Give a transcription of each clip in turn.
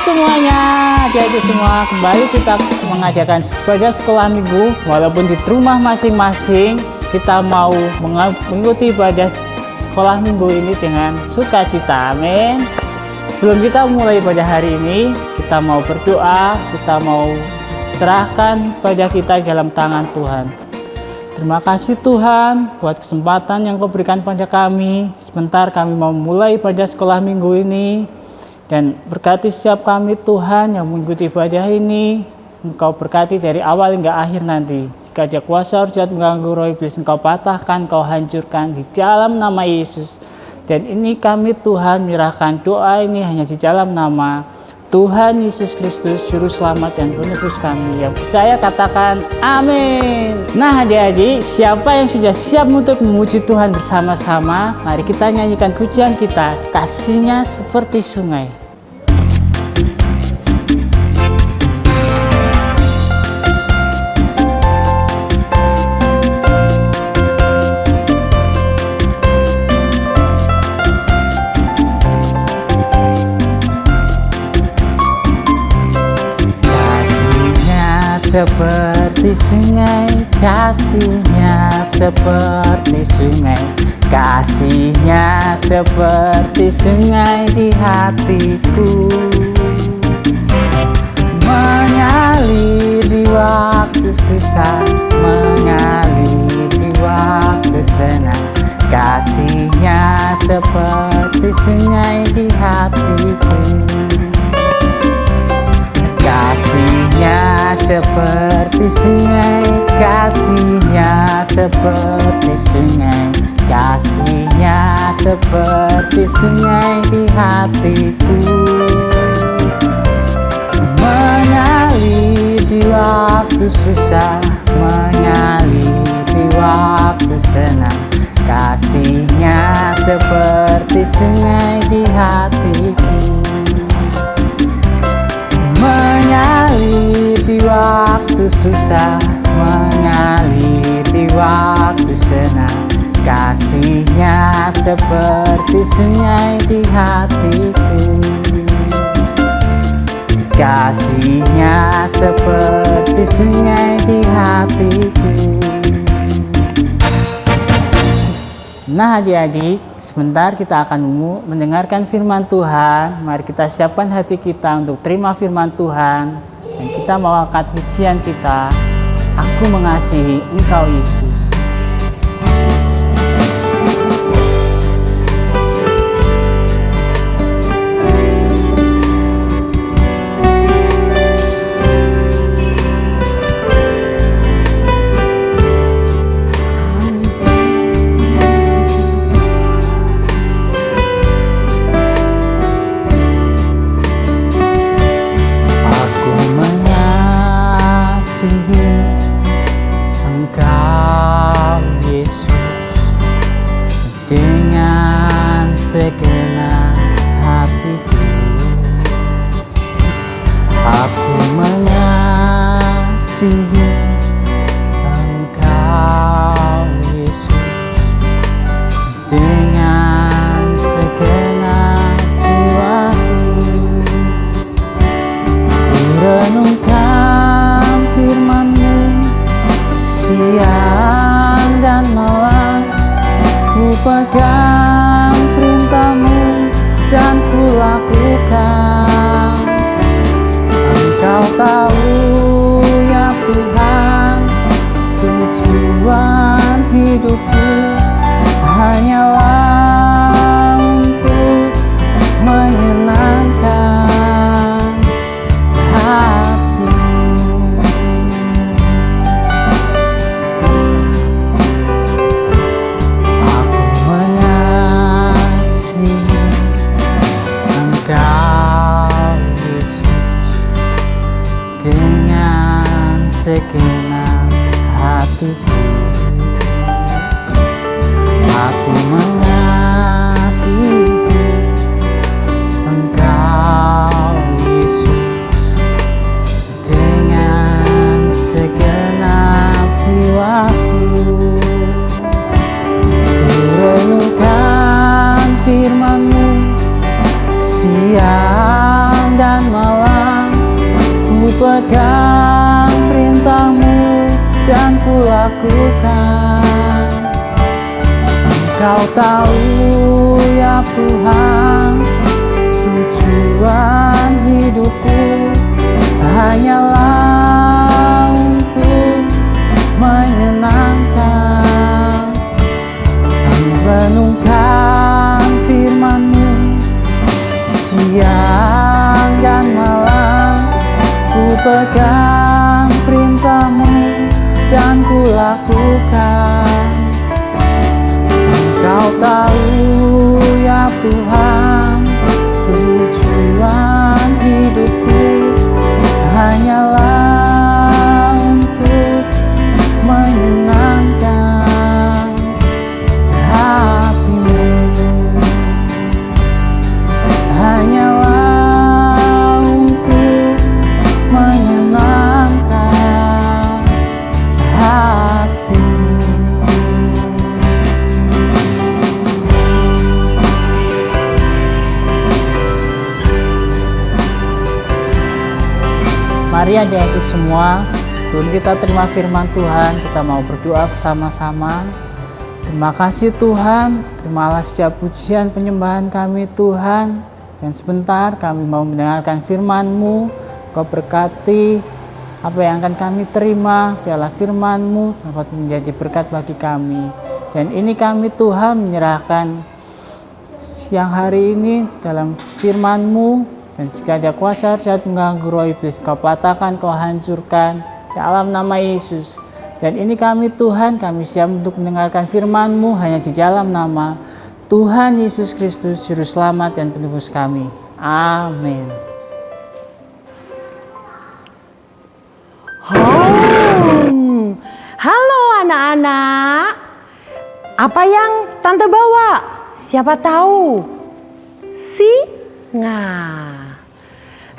semuanya, adik-adik semua, kembali kita mengadakan sekolah minggu. Walaupun di rumah masing-masing, kita mau mengikuti ibadah sekolah minggu ini dengan sukacita. Amin. Sebelum kita mulai pada hari ini, kita mau berdoa, kita mau serahkan pada kita dalam tangan Tuhan. Terima kasih Tuhan buat kesempatan yang Kau berikan pada kami. Sebentar kami mau mulai pada sekolah minggu ini. Dan berkati setiap kami Tuhan yang mengikuti ibadah ini. Engkau berkati dari awal hingga akhir nanti. Jika ada kuasa urjat mengganggu roh iblis, Engkau patahkan, Engkau hancurkan di dalam nama Yesus. Dan ini kami Tuhan menyerahkan doa ini hanya di dalam nama Tuhan Yesus Kristus, Juru Selamat dan Penebus kami. Yang percaya katakan amin. Nah adik-adik, siapa yang sudah siap untuk memuji Tuhan bersama-sama? Mari kita nyanyikan pujian kita, Kasih-Nya Seperti Sungai. Seperti sungai, kasih-Nya seperti sungai, kasih-Nya seperti sungai di hatiku, mengalir di waktu susah, mengalir di waktu senang. Kasih-Nya seperti sungai di hatiku, kasih-Nya seperti sungai, kasih-Nya seperti sungai, kasih-Nya seperti sungai di hatiku, mengalir di waktu susah, mengalir di waktu senang. Kasih-Nya seperti sungai di hatiku, mengalir di waktu susah, mengalir di waktu senang. Kasih-Nya seperti sungai di hatiku, kasih-Nya seperti sungai di hatiku. Nah adik-adik, sebentar kita akan mendengarkan firman Tuhan. Mari kita siapkan hati kita untuk terima firman Tuhan. Dan kita mau angkat pujian kita, Aku Mengasihi Engkau Yesus. Dengan segenap hatiku, aku mengasihi Engkau Yesus, dengan segenap jiwaku. Ku renungkan firman-Mu siang dan malam, ku pegang perintah-Mu dan ku lakukan. Engkau tahu ya Tuhan, tujuan hidupku hanyalah untuk menyenangkan hati-Mu. Dengan segenap hatiku, aku mengasihi Engkau Yesus, dengan segenap jiwaku. Ku renungkan firman-Mu siang dan malam, pegang perintah-Mu dan ku lakukan. Kau tahu ya Tuhan, tujuan hidupku hanyalah untuk menyenangkan, merenungkan firman-Mu siang dan malam. Ku pegang perintah-Mu dan ku lakukan. Kau tahu ya Tuhan, tujuan hidupku hanyalah untuk menyenangkan hati-Mu. Hanyalah untuk menyenangkan hati. Mari adik-adik semua, sebelum kita terima firman Tuhan, kita mau berdoa bersama-sama. Terima kasih Tuhan, terimalah setiap pujian penyembahan kami Tuhan. Dan sebentar kami mau mendengarkan firman-Mu. Kau berkati apa yang akan kami terima, biarlah firman-Mu dapat menjadi berkat bagi kami. Dan ini kami Tuhan menyerahkan siang hari ini dalam firman-Mu. Dan jika ada kuasa jahat mengganggu roh iblis, Kau patahkan, Kau hancurkan dalam nama Yesus. Dan ini kami Tuhan, kami siap untuk mendengarkan firman-Mu hanya di dalam nama Tuhan Yesus Kristus, Juru Selamat dan Penebus kami. Amin. Halo anak-anak, apa yang Tante bawa? Siapa tahu? Singa.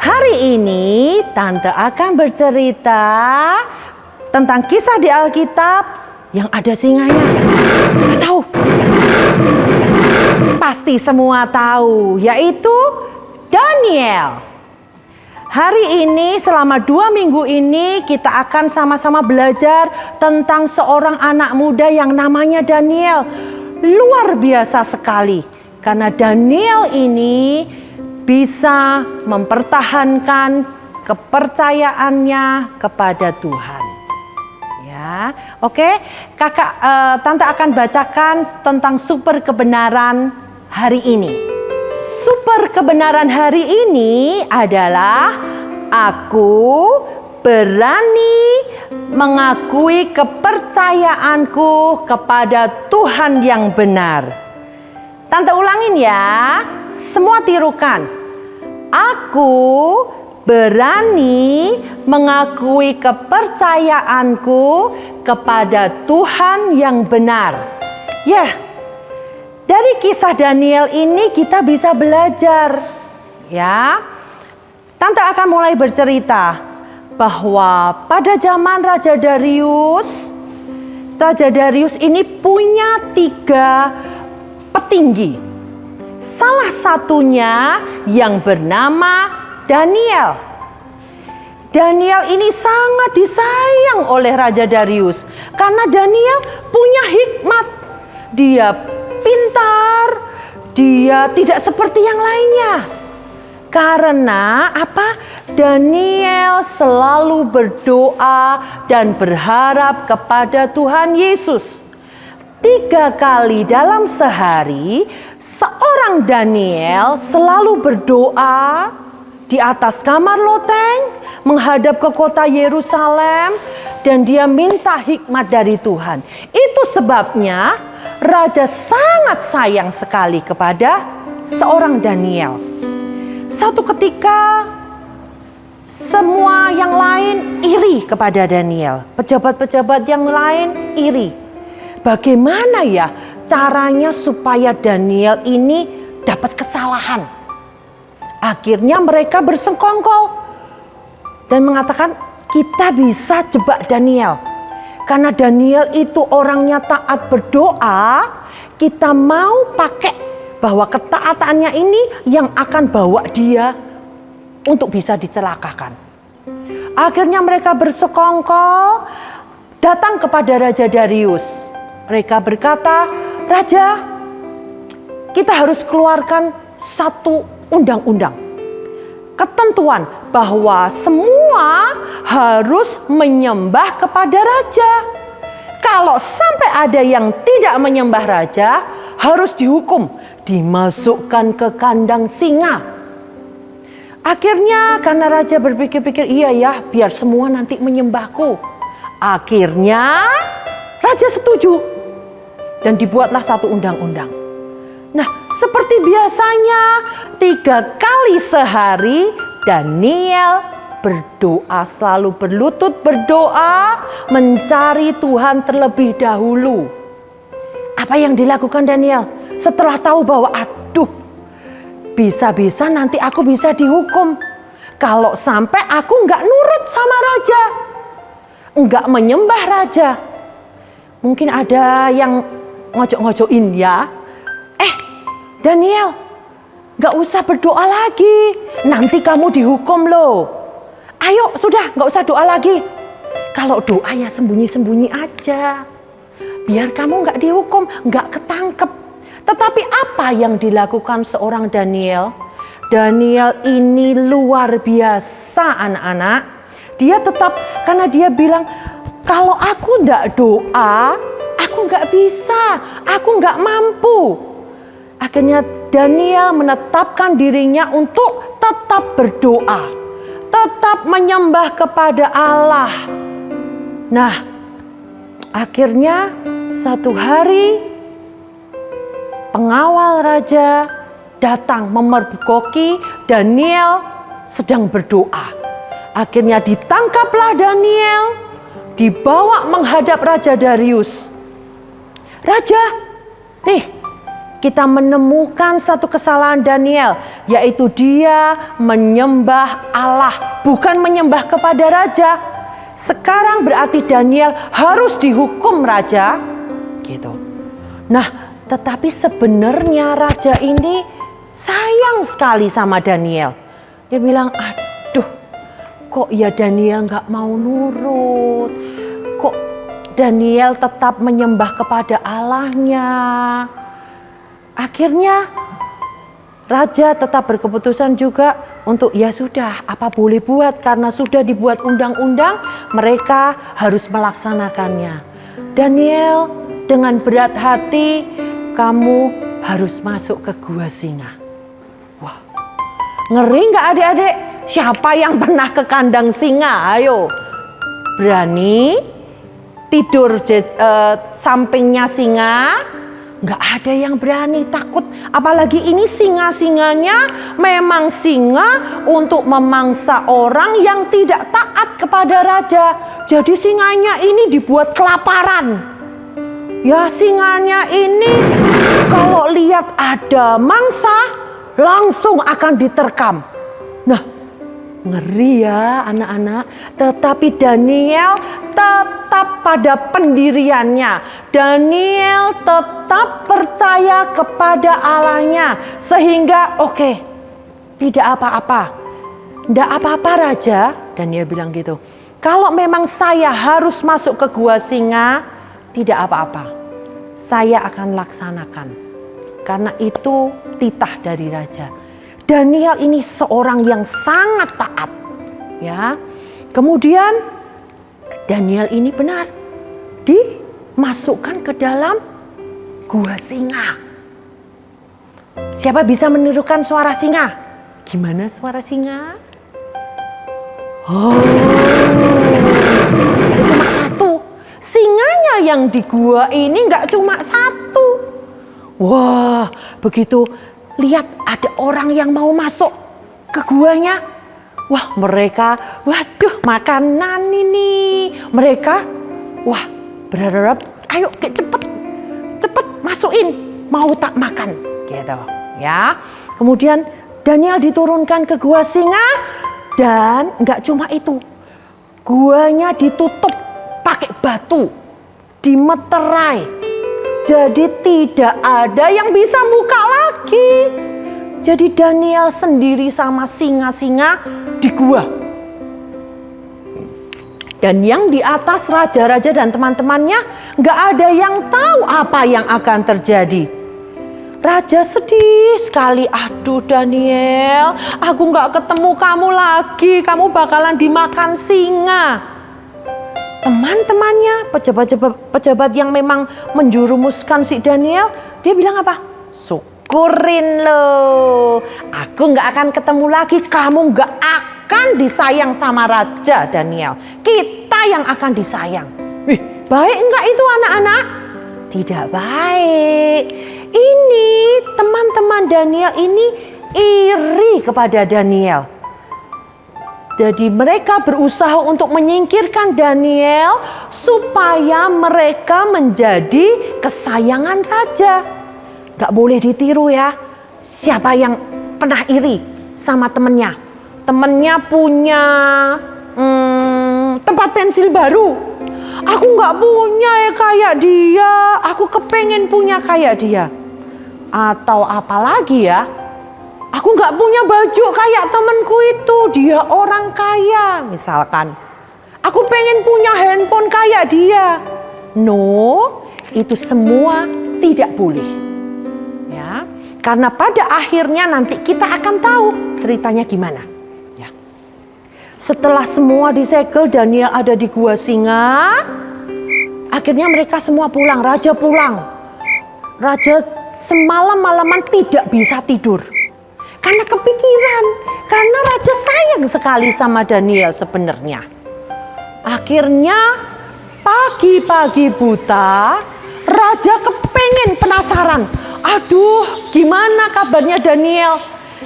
Hari ini Tante akan bercerita tentang kisah di Alkitab yang ada singanya. Siapa tahu? Pasti semua tahu, yaitu Daniel. Hari ini selama 2 minggu ini kita akan sama-sama belajar tentang seorang anak muda yang namanya Daniel. Luar biasa sekali, karena Daniel ini bisa mempertahankan kepercayaannya kepada Tuhan. Ya, oke, Tante akan bacakan tentang super kebenaran hari ini. Super kebenaran hari ini adalah aku berani mengakui kepercayaanku kepada Tuhan yang benar. Tante ulangin ya, semua tirukan. Aku berani mengakui kepercayaanku kepada Tuhan yang benar. Ya, dari kisah Daniel ini kita bisa belajar. Ya, Tante akan mulai bercerita bahwa pada zaman Raja Darius ini punya 3 petinggi. Salah satunya yang bernama Daniel. Daniel ini sangat disayang oleh Raja Darius karena Daniel punya hikmat. Dia pintar, dia tidak seperti yang lainnya. Karena apa? Daniel selalu berdoa dan berharap kepada Tuhan Yesus. 3 kali dalam sehari, seorang Daniel selalu berdoa di atas kamar loteng, menghadap ke kota Yerusalem, dan dia minta hikmat dari Tuhan. Itu sebabnya Raja sangat sayang sekali kepada seorang Daniel. Suatu ketika semua yang lain iri kepada Daniel. Pejabat-pejabat yang lain iri. Bagaimana ya caranya supaya Daniel ini dapat kesalahan? Akhirnya mereka bersekongkol dan mengatakan, kita bisa jebak Daniel. Karena Daniel itu orangnya taat berdoa, kita mau pakai bahwa ketaatannya ini yang akan bawa dia untuk bisa dicelakakan. Akhirnya mereka bersekongkol datang kepada Raja Darius. Mereka berkata, "Raja, kita harus keluarkan satu undang-undang. Ketentuan bahwa semua harus menyembah kepada raja. Kalau sampai ada yang tidak menyembah raja, harus dihukum, dimasukkan ke kandang singa." Akhirnya karena raja berpikir-pikir, iya ya, biar semua nanti menyembahku. Akhirnya raja setuju dan dibuatlah satu undang-undang. Nah, seperti biasanya 3 kali sehari Daniel berdoa, selalu berlutut berdoa, mencari Tuhan terlebih dahulu. Apa yang dilakukan Daniel setelah tahu bahwa bisa-bisa nanti aku bisa dihukum kalau sampai aku nggak nurut sama raja, nggak menyembah raja. Mungkin ada yang ngojok-ngojokin ya, Daniel, gak usah berdoa lagi, nanti kamu dihukum loh. Ayo sudah, gak usah doa lagi. Kalau doa ya sembunyi-sembunyi aja, biar kamu gak dihukum, gak ketangkep. Tetapi apa yang dilakukan seorang Daniel? Daniel ini luar biasa anak-anak. Dia tetap, karena dia bilang, kalau aku gak doa, aku gak bisa, aku gak mampu. Akhirnya Daniel menetapkan dirinya untuk tetap berdoa, tetap menyembah kepada Allah. Nah, akhirnya satu hari pengawal raja datang memergoki Daniel sedang berdoa. Akhirnya ditangkaplah Daniel, dibawa menghadap Raja Darius. Raja, nih, kita menemukan satu kesalahan Daniel, yaitu dia menyembah Allah, bukan menyembah kepada raja. Sekarang berarti Daniel harus dihukum raja, gitu. Nah, tetapi sebenarnya raja ini sayang sekali sama Daniel. Dia bilang, aduh, kok ya Daniel nggak mau nurut, kok Daniel tetap menyembah kepada Allahnya. Akhirnya raja tetap berkeputusan juga untuk ya sudah, apa boleh buat, karena sudah dibuat undang-undang, mereka harus melaksanakannya. Daniel, dengan berat hati kamu harus masuk ke gua singa. Wah, ngeri nggak adik-adik? Siapa yang pernah ke kandang singa? Ayo, berani tidur sampingnya singa? Nggak ada yang berani, takut. Apalagi ini singa-singanya memang singa untuk memangsa orang yang tidak taat kepada raja. Jadi singanya ini dibuat kelaparan. Ya, singanya ini kalau lihat ada mangsa langsung akan diterkam. Nah, ngeri ya anak-anak. Tetapi Daniel tetap pada pendiriannya. Daniel tetap percaya kepada Allahnya. Sehingga tidak apa-apa. Tidak apa-apa raja, Daniel bilang gitu. Kalau memang saya harus masuk ke gua singa, tidak apa-apa. Saya akan laksanakan. Karena itu titah dari raja. Daniel ini seorang yang sangat taat, ya. Kemudian Daniel ini benar dimasukkan ke dalam gua singa. Siapa bisa menirukan suara singa? Gimana suara singa? Oh, itu cuma satu. Singanya yang di gua ini nggak cuma satu. Wah, begitu lihat ada orang yang mau masuk ke guanya. Wah, mereka, waduh, makanan ini. Mereka, wah, berharap, ayo cepet masukin, mau tak makan, gitu, ya. Kemudian Daniel diturunkan ke gua singa dan nggak cuma itu, guanya ditutup pakai batu, dimeterai. Jadi tidak ada yang bisa buka lagi. Jadi Daniel sendiri sama singa-singa di gua. Dan yang di atas raja-raja dan teman-temannya nggak ada yang tahu apa yang akan terjadi. Raja sedih sekali. Aduh Daniel, aku nggak ketemu kamu lagi. Kamu bakalan dimakan singa. Teman-temannya, pejabat yang memang menjurumuskan si Daniel, dia bilang apa? Syukurin loh, aku nggak akan ketemu lagi. Kamu nggak akan disayang sama Raja Daniel. Kita yang akan disayang. Baik nggak itu anak-anak? Tidak baik. Ini teman-teman Daniel ini iri kepada Daniel. Jadi mereka berusaha untuk menyingkirkan Daniel supaya mereka menjadi kesayangan raja. Gak boleh ditiru ya. Siapa yang pernah iri sama temennya? Temennya punya tempat pensil baru. Aku gak punya ya kayak dia. Aku kepengen punya kayak dia. Atau apalagi ya, aku gak punya baju kayak temenku itu. Dia orang kaya misalkan. Aku pengen punya handphone kayak dia. No, itu semua tidak boleh. Ya, karena pada akhirnya nanti kita akan tahu ceritanya gimana. Ya. Setelah semua disegel, Daniel ada di gua singa. Akhirnya mereka semua pulang, raja pulang. Raja semalam-malaman tidak bisa tidur. Karena kepikiran, karena raja sayang sekali sama Daniel sebenarnya. Akhirnya pagi-pagi buta, raja kepengen penasaran. Aduh, gimana kabarnya Daniel?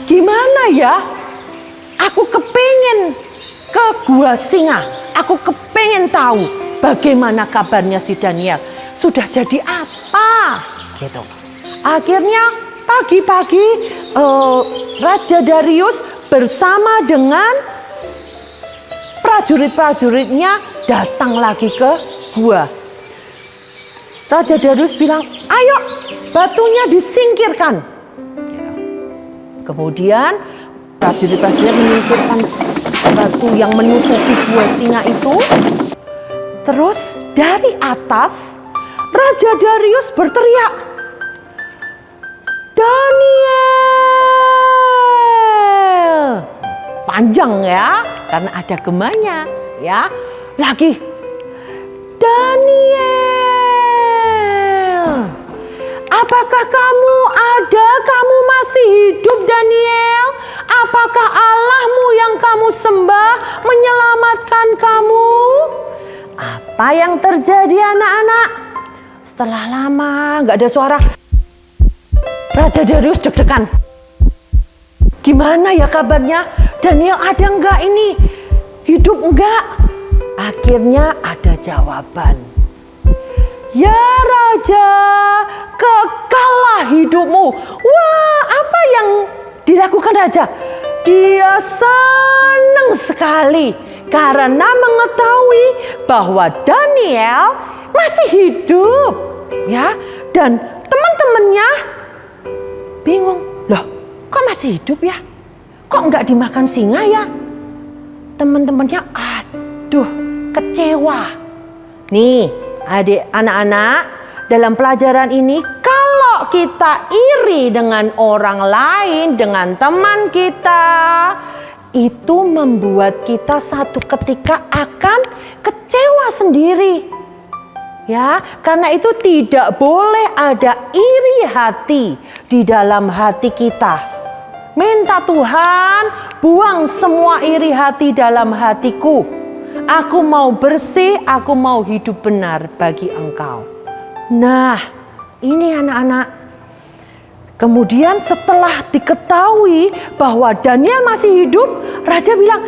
Gimana ya? Aku kepengen ke gua singa. Aku kepengen tahu bagaimana kabarnya si Daniel. Sudah jadi apa? Gitu. Akhirnya pagi-pagi Raja Darius bersama dengan prajurit-prajuritnya datang lagi ke gua. Raja Darius bilang, ayo batunya disingkirkan. Kemudian prajurit-prajurit menyingkirkan batu yang menutupi gua singa itu. Terus dari atas Raja Darius berteriak, Daniel. Panjang ya, karena ada gemanya ya. Lagi, Daniel. Apakah kamu ada? Kamu masih hidup, Daniel? Apakah Allahmu yang kamu sembah menyelamatkan kamu? Apa yang terjadi anak-anak? Setelah lama gak ada suara, Raja Darius deg-degan. Gimana ya kabarnya? Daniel ada enggak ini? Hidup enggak? Akhirnya ada jawaban. Ya Raja, kekallah hidupmu. Wah, apa yang dilakukan Raja? Dia senang sekali karena mengetahui bahwa Daniel masih hidup. Ya, dan teman-temannya bingung. Loh, kok masih hidup ya? Kok enggak dimakan singa ya? Teman-temannya aduh kecewa. Nih adik anak-anak, dalam pelajaran ini kalau kita iri dengan orang lain, dengan teman kita, itu membuat kita satu ketika akan kecewa sendiri. Ya, karena itu tidak boleh ada iri hati di dalam hati kita. Minta Tuhan, buang semua iri hati dalam hatiku. Aku mau bersih, aku mau hidup benar bagi Engkau. Nah, ini anak-anak. Kemudian setelah diketahui bahwa Daniel masih hidup, Raja bilang,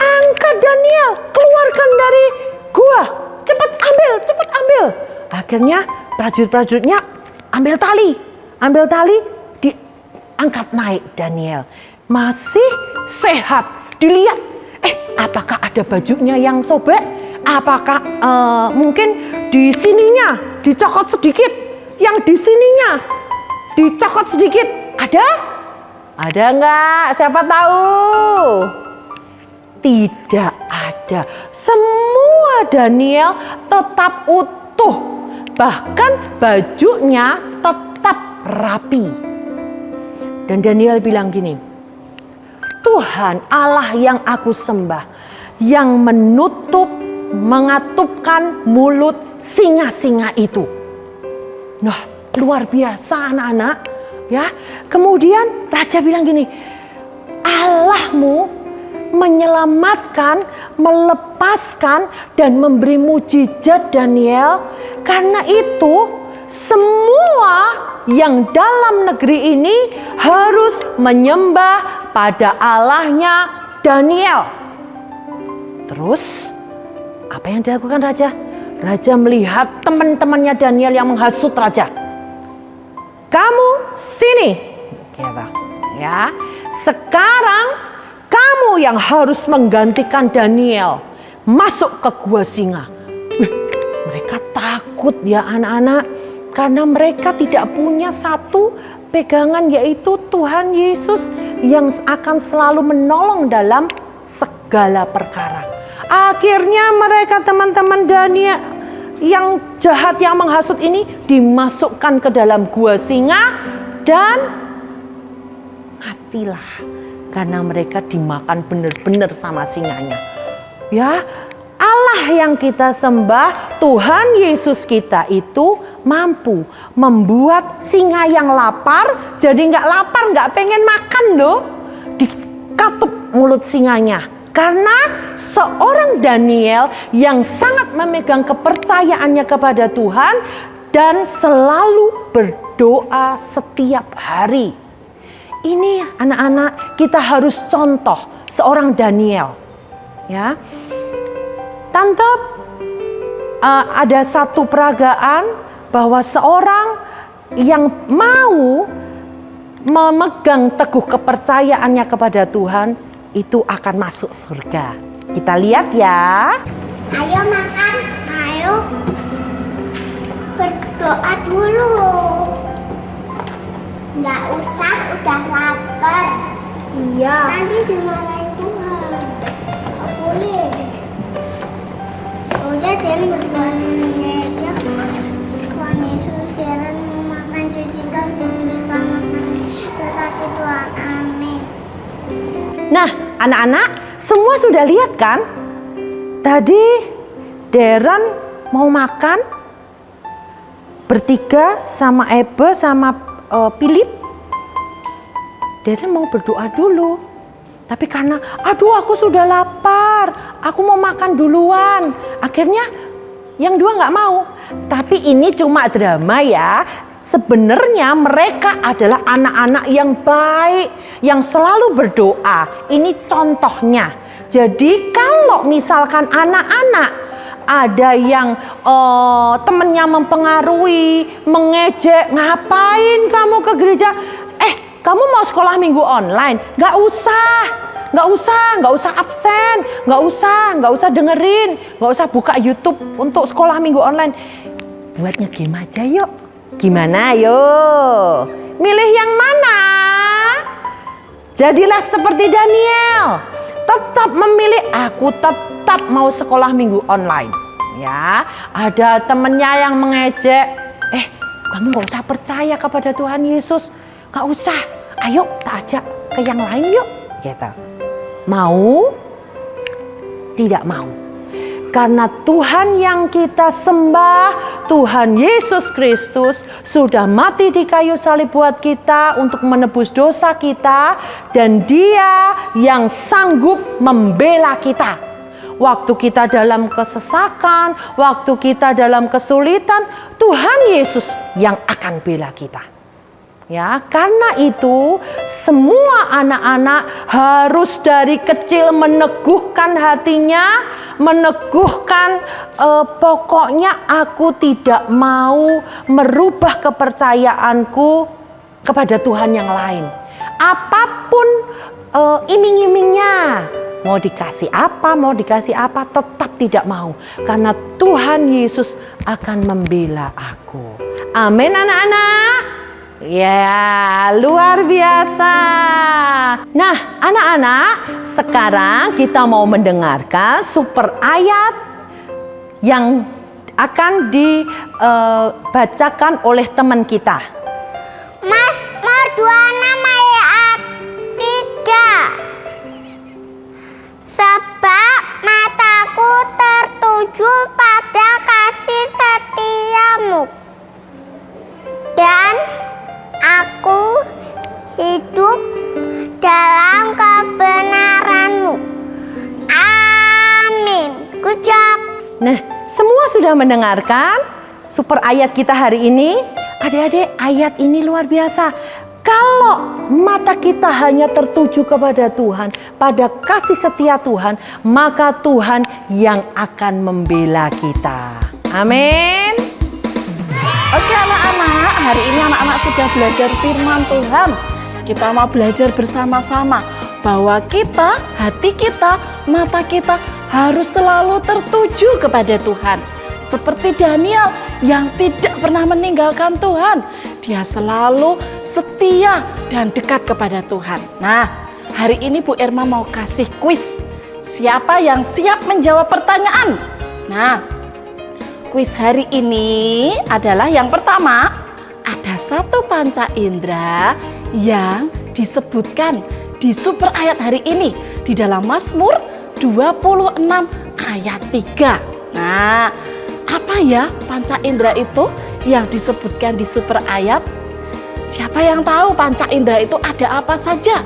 angkat Daniel, keluarkan dari gua. Cepat ambil. Akhirnya prajurit-prajuritnya ambil tali, diangkat naik Daniel. Masih sehat, dilihat. Apakah ada bajunya yang sobek? Apakah mungkin di sininya dicokot sedikit? Yang di sininya dicokot sedikit? Ada? Ada enggak? Siapa tahu? Tidak ada. Semua jiwa Daniel tetap utuh, bahkan bajunya tetap rapi. Dan Daniel bilang gini, Tuhan Allah yang aku sembah, yang mengatupkan mulut singa-singa itu. Nah, luar biasa anak-anak. Ya, kemudian raja bilang gini, Allahmu menyelamatkan, melepaskan dan memberi mujizat Daniel. Karena itu semua yang dalam negeri ini harus menyembah pada Allahnya Daniel. Terus apa yang dilakukan raja? Raja melihat teman-temannya Daniel yang menghasut raja. Kamu sini, ya. Sekarang kamu yang harus menggantikan Daniel masuk ke gua singa. Mereka takut ya anak-anak, karena mereka tidak punya satu pegangan, yaitu Tuhan Yesus yang akan selalu menolong dalam segala perkara. Akhirnya mereka teman-teman Daniel yang jahat, yang menghasut ini dimasukkan ke dalam gua singa dan matilah karena mereka dimakan benar-benar sama singanya. Ya, Allah yang kita sembah, Tuhan Yesus kita itu mampu membuat singa yang lapar jadi nggak lapar, nggak pengen makan loh, dikatup mulut singanya. Karena seorang Daniel yang sangat memegang kepercayaannya kepada Tuhan dan selalu berdoa setiap hari. Ini anak-anak, kita harus contoh seorang Daniel. Ya, Tante, ada satu peragaan bahwa seorang yang mau memegang teguh kepercayaannya kepada Tuhan itu akan masuk surga. Kita lihat ya. Ayo makan, ayo berdoa dulu. Nggak usah, udah lapar. Iya. Nanti dimarahin Tuhan. Nggak boleh. Udah Deren berdoa aja. Tuhan Yesus, Deren mau makan cucikan, kuduskan makanan. Berkati Tuhan, amin. Nah, anak-anak semua sudah lihat kan? Tadi Deren mau makan bertiga sama Ebe sama Philip. Deren mau berdoa dulu. Tapi karena aduh aku sudah lapar, aku mau makan duluan. Akhirnya yang dua nggak mau. Tapi ini cuma drama ya. Sebenarnya mereka adalah anak-anak yang baik, yang selalu berdoa. Ini contohnya. Jadi kalau misalkan anak-anak ada yang temennya mempengaruhi, mengejek, ngapain kamu ke gereja? Kamu mau sekolah minggu online? Nggak usah absen, nggak usah dengerin, nggak usah buka YouTube untuk sekolah minggu online. Buatnya game aja yuk. Gimana yo? Milih yang mana? Jadilah seperti Daniel. Tetap memilih, aku tetap mau sekolah minggu online. Ya, ada temennya yang mengejek. Kamu gak usah percaya kepada Tuhan Yesus. Gak usah. Ayo tak ajak ke yang lain yuk. Gitu. Mau? Tidak mau. Karena Tuhan yang kita sembah, Tuhan Yesus Kristus sudah mati di kayu salib buat kita untuk menebus dosa kita, dan Dia yang sanggup membela kita. Waktu kita dalam kesesakan, waktu kita dalam kesulitan, Tuhan Yesus yang akan bela kita. Ya, karena itu semua anak-anak harus dari kecil meneguhkan hatinya, meneguhkan pokoknya aku tidak mau merubah kepercayaanku kepada Tuhan yang lain. Apapun iming-imingnya, mau dikasih apa, tetap tidak mau. Karena Tuhan Yesus akan membela aku. Amin anak-anak. Ya, luar biasa. Nah, anak-anak, sekarang kita mau mendengarkan super ayat yang akan dibacakan oleh teman kita. Mazmur 26 ayat 3. Sebab mataku tertuju pada kasih setiamu, dan aku hidup dalam kebenaranmu. Amin. Good job. Nah, semua sudah mendengarkan super ayat kita hari ini. Adik-adik, ayat ini luar biasa. Kalau mata kita hanya tertuju kepada Tuhan, pada kasih setia Tuhan, maka Tuhan yang akan membela kita. Amin. Oke anak-anak, hari ini anak-anak sudah belajar firman Tuhan. Kita mau belajar bersama-sama bahwa kita, hati kita, mata kita harus selalu tertuju kepada Tuhan. Seperti Daniel yang tidak pernah meninggalkan Tuhan. Dia selalu setia dan dekat kepada Tuhan. Nah, hari ini Bu Irma mau kasih kuis. Siapa yang siap menjawab pertanyaan? Nah, kuis hari ini adalah yang pertama, ada satu panca indera yang disebutkan di super ayat hari ini di dalam Mazmur 26 ayat 3. Nah, apa ya panca indera itu yang disebutkan di super ayat? Siapa yang tahu panca indera itu ada apa saja?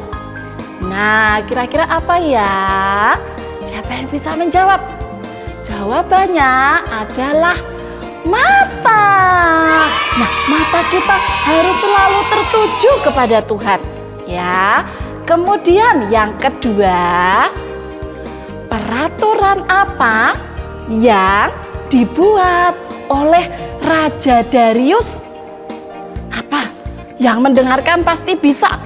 Nah, kira-kira apa ya? Siapa yang bisa menjawab? Jawabannya adalah mata. Nah, mata kita harus selalu tertuju kepada Tuhan, ya. Kemudian yang kedua, peraturan apa yang dibuat oleh Raja Darius? Apa? Yang mendengarkan pasti bisa.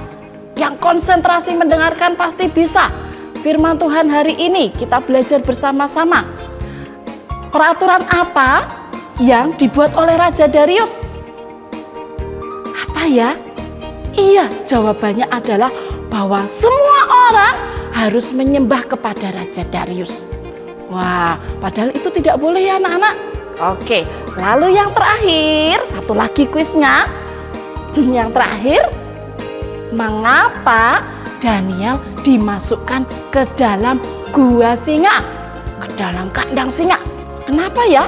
Yang konsentrasi mendengarkan pasti bisa. Firman Tuhan hari ini kita belajar bersama-sama. Peraturan apa yang dibuat oleh Raja Darius? Apa ya? Iya, jawabannya adalah bahwa semua orang harus menyembah kepada Raja Darius. Wah, padahal itu tidak boleh ya anak-anak. Oke, lalu yang terakhir, satu lagi kuisnya. Yang terakhir, mengapa Daniel dimasukkan ke dalam gua singa? Ke dalam kandang singa. Kenapa ya?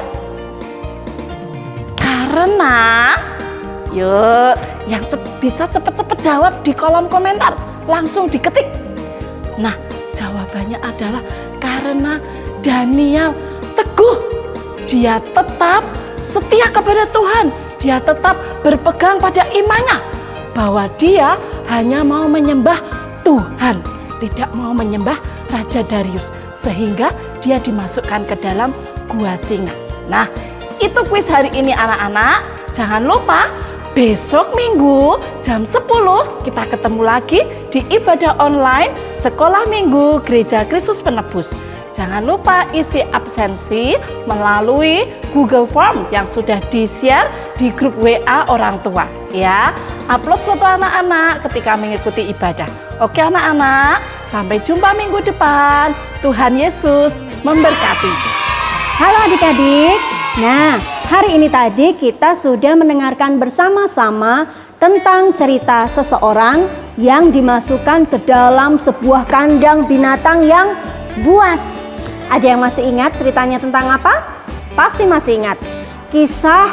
Karena, yuk, yang bisa cepet-cepet jawab di kolom komentar. Langsung diketik. Nah, jawabannya adalah karena Daniel teguh, dia tetap setia kepada Tuhan, dia tetap berpegang pada imannya bahwa dia hanya mau menyembah Tuhan, tidak mau menyembah Raja Darius, sehingga dia dimasukkan ke dalam gua singa. Nah, itu kuis hari ini anak-anak. Jangan lupa besok Minggu jam 10 kita ketemu lagi di ibadah online Sekolah Minggu Gereja Kristus Penebus. Jangan lupa isi absensi melalui Google Form yang sudah di-share di grup WA orang tua, ya. Upload foto anak-anak ketika mengikuti ibadah. Oke anak-anak, sampai jumpa minggu depan. Tuhan Yesus memberkati. Halo adik-adik. Nah, hari ini tadi kita sudah mendengarkan bersama-sama tentang cerita seseorang yang dimasukkan ke dalam sebuah kandang binatang yang buas. Ada yang masih ingat ceritanya tentang apa? Pasti masih ingat. Kisah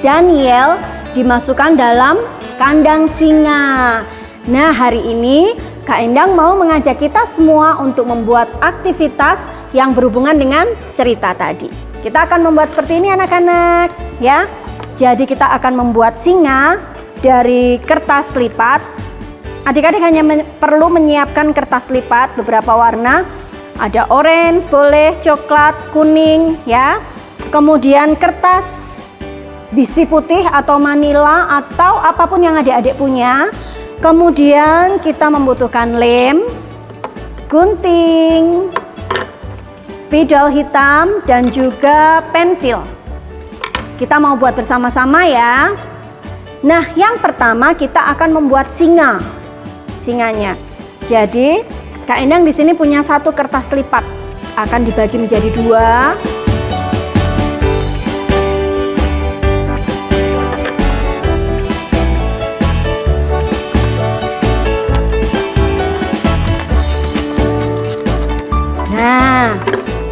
Daniel dimasukkan dalam kandang singa. Nah, hari ini Kak Endang mau mengajak kita semua untuk membuat aktivitas yang berhubungan dengan cerita tadi. Kita akan membuat seperti ini anak-anak, ya. Jadi kita akan membuat singa dari kertas lipat. Adik-adik hanya perlu menyiapkan kertas lipat beberapa warna. Ada orange, boleh, coklat, kuning, ya. Kemudian kertas bisi putih atau manila atau apapun yang adik-adik punya. Kemudian kita membutuhkan lem, gunting, spidol hitam, dan juga pensil. Kita mau buat bersama-sama ya. Nah, yang pertama kita akan membuat singanya. Jadi Kak Endang di sini punya satu kertas lipat, akan dibagi menjadi 2.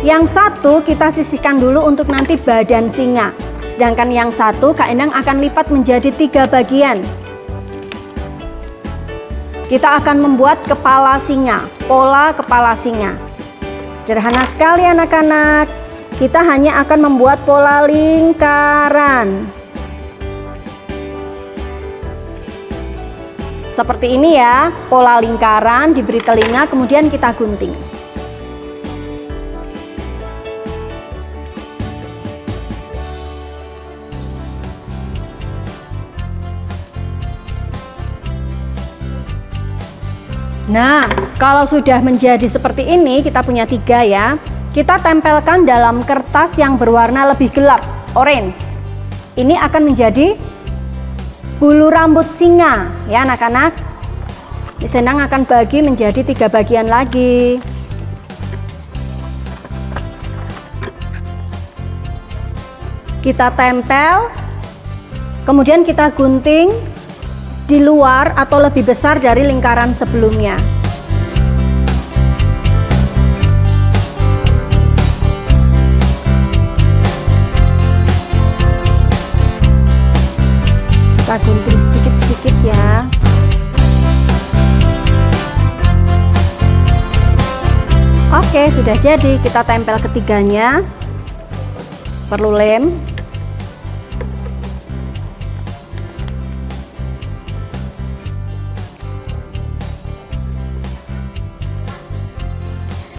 Yang satu kita sisihkan dulu untuk nanti badan singa. Sedangkan yang satu Kak Endang akan lipat menjadi 3 bagian. Kita akan membuat kepala singa, pola kepala singa. Sederhana sekali anak-anak. Kita hanya akan membuat pola lingkaran. Seperti ini ya, pola lingkaran, diberi telinga, kemudian kita gunting. Nah, kalau sudah menjadi seperti ini, kita punya 3 ya. Kita tempelkan dalam kertas yang berwarna lebih gelap, orange. Ini akan menjadi bulu rambut singa ya anak-anak. Senang akan bagi menjadi 3 bagian lagi. Kita tempel, kemudian kita gunting di luar atau lebih besar dari lingkaran sebelumnya. Kita gunting sedikit-sedikit ya. Oke, sudah jadi. Kita tempel ketiganya. Perlu lem.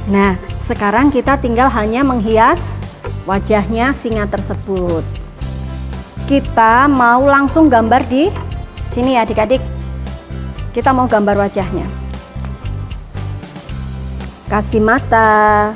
Nah, sekarang kita tinggal hanya menghias wajahnya singa tersebut. Kita mau langsung gambar di sini ya adik-adik. Kita mau gambar wajahnya. Kasih mata.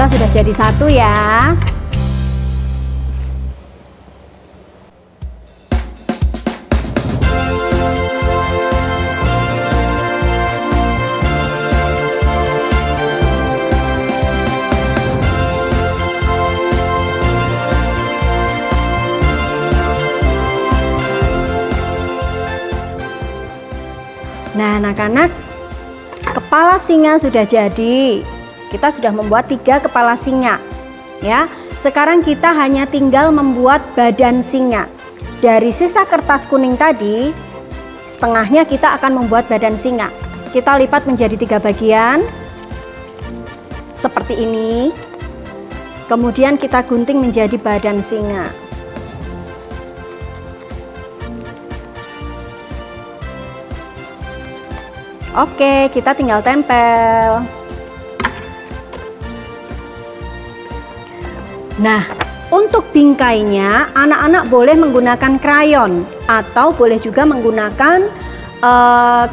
Sudah jadi satu ya. Nah, anak-anak, kepala singa sudah jadi. Kita sudah membuat 3 kepala singa ya. Sekarang kita hanya tinggal membuat badan singa. Dari sisa kertas kuning tadi, setengahnya kita akan membuat badan singa. Kita lipat menjadi 3 bagian seperti ini. Kemudian kita gunting menjadi badan singa. Oke, kita tinggal tempel. Nah, untuk bingkainya anak-anak boleh menggunakan krayon atau boleh juga menggunakan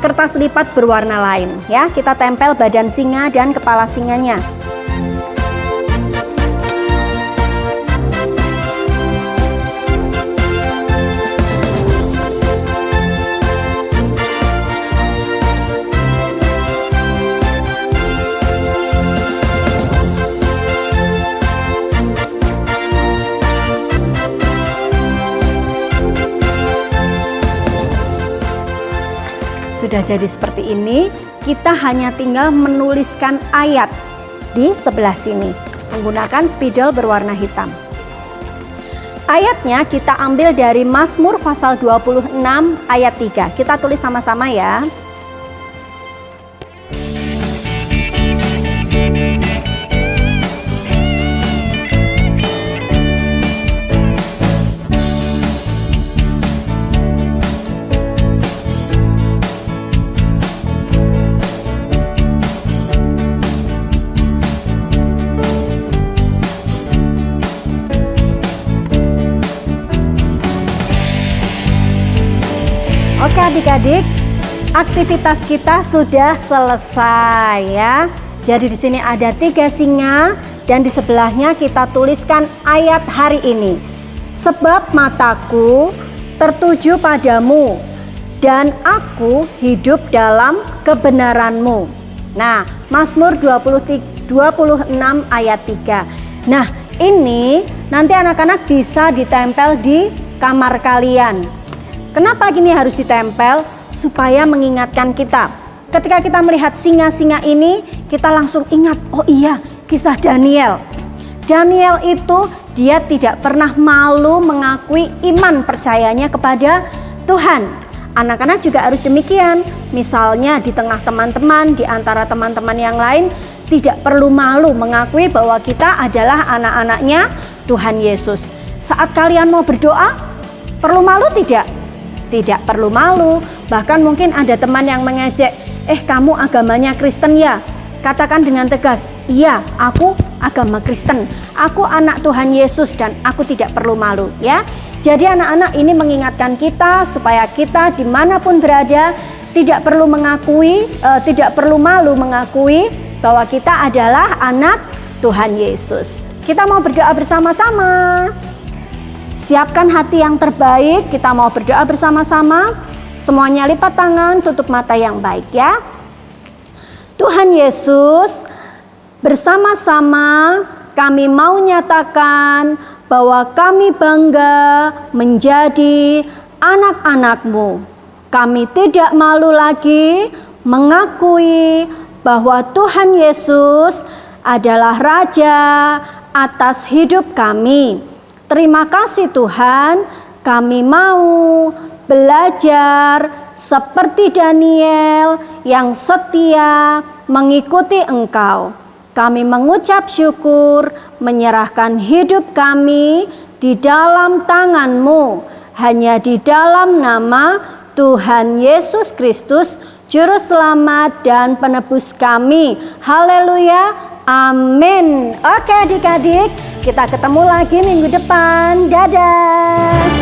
kertas lipat berwarna lain ya. Kita tempel badan singa dan kepala singanya. Sudah jadi seperti ini, kita hanya tinggal menuliskan ayat di sebelah sini menggunakan spidol berwarna hitam. Ayatnya kita ambil dari Mazmur pasal 26 ayat 3. Kita tulis sama-sama ya. Oke adik-adik, aktivitas kita sudah selesai ya. Jadi di sini ada 3 singa, Dan di sebelahnya kita tuliskan ayat hari ini. Sebab mataku tertuju padamu dan aku hidup dalam kebenaranmu. Nah, Mazmur 26 ayat 3. Nah, ini nanti anak-anak bisa ditempel di kamar kalian. Kenapa gini harus ditempel? Supaya mengingatkan kita. Ketika kita melihat singa-singa ini, kita langsung ingat, oh iya, kisah Daniel. Daniel itu dia tidak pernah malu mengakui iman percayanya kepada Tuhan. Anak-anak juga harus demikian. Misalnya di tengah teman-teman, di antara teman-teman yang lain, tidak perlu malu mengakui bahwa kita adalah anak-anaknya Tuhan Yesus. Saat kalian mau berdoa, perlu malu tidak? Tidak perlu malu. Bahkan mungkin ada teman yang mengejek, kamu agamanya Kristen ya? Katakan dengan tegas, iya, aku agama Kristen, aku anak Tuhan Yesus dan aku tidak perlu malu ya. Jadi anak-anak ini mengingatkan kita supaya kita dimanapun berada tidak perlu malu mengakui bahwa kita adalah anak Tuhan Yesus. Kita mau berdoa bersama-sama. Siapkan hati yang terbaik, kita mau berdoa bersama-sama. Semuanya lipat tangan, tutup mata yang baik ya. Tuhan Yesus, bersama-sama kami mau nyatakan bahwa kami bangga menjadi anak-anak-Mu. Kami tidak malu lagi mengakui bahwa Tuhan Yesus adalah Raja atas hidup kami. Terima kasih Tuhan, kami mau belajar seperti Daniel yang setia mengikuti Engkau. Kami mengucap syukur, menyerahkan hidup kami di dalam tangan-Mu, hanya di dalam nama Tuhan Yesus Kristus, Juru Selamat dan Penebus kami. Haleluya, amin. Oke adik-adik, kita ketemu lagi minggu depan. Dadah.